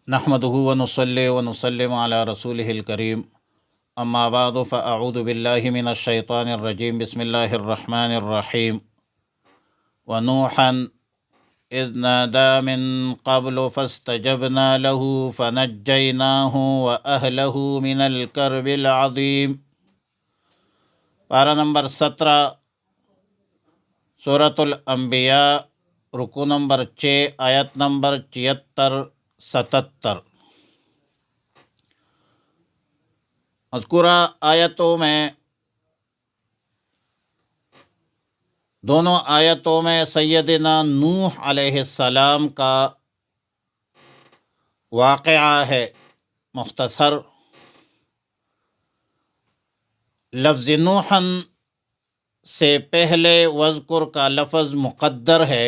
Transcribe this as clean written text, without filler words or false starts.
نحمدہ ونصلی ونسلم علی رسولہ الکریم، اما بعد فاعوذ باللہ من الشیطان الرجیم، بسم اللہ الرحمن الرحیم۔ ونوحا اذ نادى من قبل فاستجبنا له فنجيناه وأهله من الكرب العظیم۔ پارہ نمبر 17، سورۃ الانبیاء، رکوع نمبر 6، آیت نمبر 76-77۔ مذکورہ آیتوں میں، دونوں آیتوں میں سیدنا نوح علیہ السلام کا واقعہ ہے مختصر۔ لفظ نوحً سے پہلے وذکر کا لفظ مقدر ہے،